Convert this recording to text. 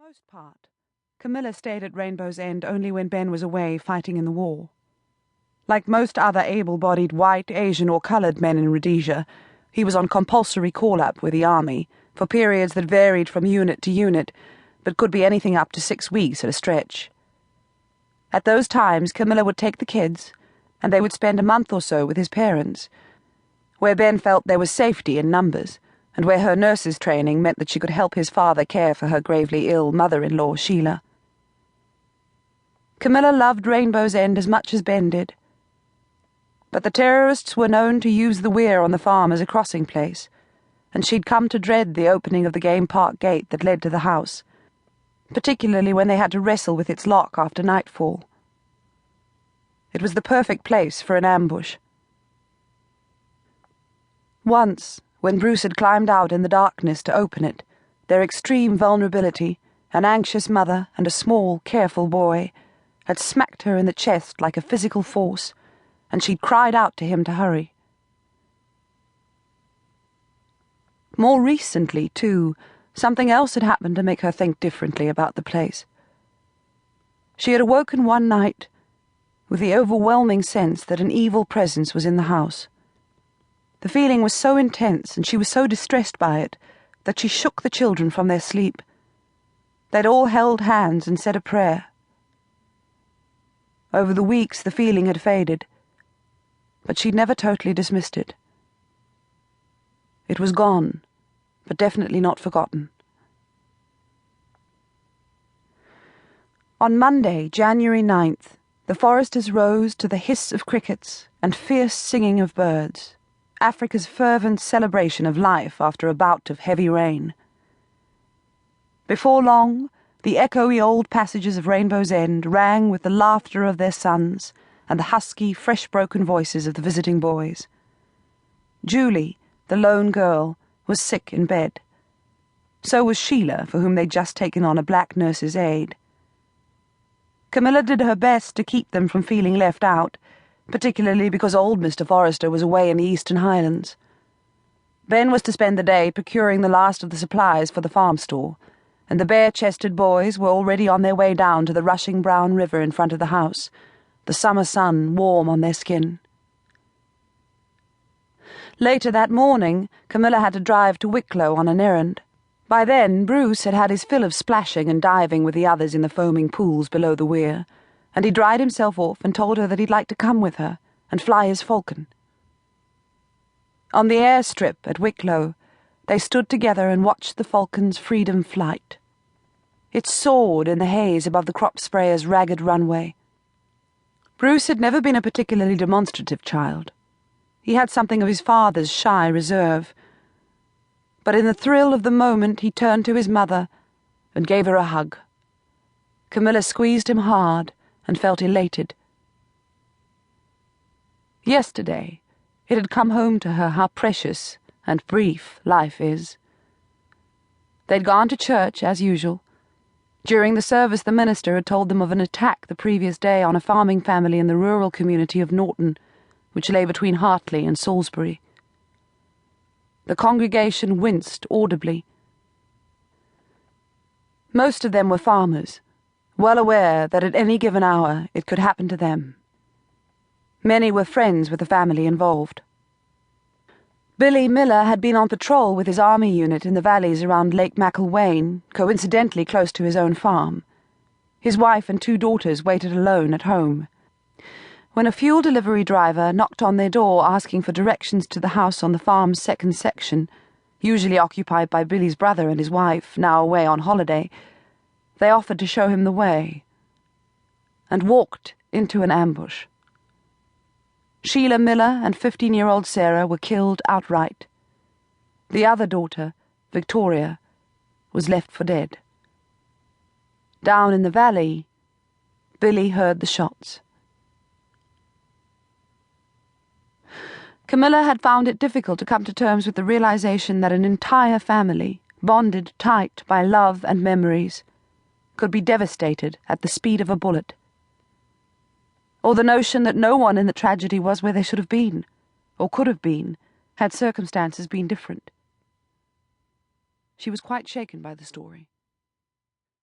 most part, Camilla stayed at Rainbow's End only when Ben was away fighting in the war. Like most other able-bodied white, Asian or coloured men in Rhodesia, he was on compulsory call-up with the army for periods that varied from unit to unit, but could be anything up to 6 weeks at a stretch. At those times, Camilla would take the kids, and they would spend a month or so with his parents, where Ben felt there was safety in numbers, and where her nurse's training meant that she could help his father care for her gravely ill mother-in-law, Sheila. Camilla loved Rainbow's End as much as Ben did. But the terrorists were known to use the weir on the farm as a crossing place, and she'd come to dread the opening of the game park gate that led to the house, particularly when they had to wrestle with its lock after nightfall. It was the perfect place for an ambush. Once, when Bruce had climbed out in the darkness to open it, their extreme vulnerability, an anxious mother and a small, careful boy, had smacked her in the chest like a physical force, and she'd cried out to him to hurry. More recently, too, something else had happened to make her think differently about the place. She had awoken one night with the overwhelming sense that an evil presence was in the house. The feeling was so intense, and she was so distressed by it, that she shook the children from their sleep. They'd all held hands and said a prayer. Over the weeks, the feeling had faded, but she'd never totally dismissed it. It was gone, but definitely not forgotten. On Monday, January 9th, the foresters rose to the hiss of crickets and fierce singing of birds, Africa's fervent celebration of life after a bout of heavy rain. Before long, the echoey old passages of Rainbow's End rang with the laughter of their sons and the husky, fresh-broken voices of the visiting boys. Julie, the lone girl, was sick in bed. So was Sheila, for whom they'd just taken on a black nurse's aide. Camilla did her best to keep them from feeling left out, particularly because old Mr. Forrester was away in the Eastern Highlands. Ben was to spend the day procuring the last of the supplies for the farm store, and the bare-chested boys were already on their way down to the rushing brown river in front of the house, the summer sun warm on their skin. Later that morning, Camilla had to drive to Wicklow on an errand. By then, Bruce had had his fill of splashing and diving with the others in the foaming pools below the weir, and he dried himself off and told her that he'd like to come with her and fly his falcon. On the airstrip at Wicklow, they stood together and watched the falcon's freedom flight. It soared in the haze above the crop sprayer's ragged runway. Bruce had never been a particularly demonstrative child. He had something of his father's shy reserve. But in the thrill of the moment, he turned to his mother and gave her a hug. Camilla squeezed him hard and felt elated. Yesterday, it had come home to her how precious and brief life is. They'd gone to church, as usual. During the service, the minister had told them of an attack the previous day on a farming family in the rural community of Norton, which lay between Hartley and Salisbury. The congregation winced audibly. Most of them were farmers, well aware that at any given hour it could happen to them. Many were friends with the family involved. Billy Miller had been on patrol with his army unit in the valleys around Lake McIlwain, coincidentally close to his own farm. His wife and 2 daughters waited alone at home. When a fuel delivery driver knocked on their door asking for directions to the house on the farm's second section, usually occupied by Billy's brother and his wife, now away on holiday, they offered to show him the way, and walked into an ambush. Sheila Miller and 15-year-old Sarah were killed outright. The other daughter, Victoria, was left for dead. Down in the valley, Billy heard the shots. Camilla had found it difficult to come to terms with the realization that an entire family, bonded tight by love and memories, could be devastated at the speed of a bullet. Or the notion that no one in the tragedy was where they should have been, or could have been, had circumstances been different. She was quite shaken by the story.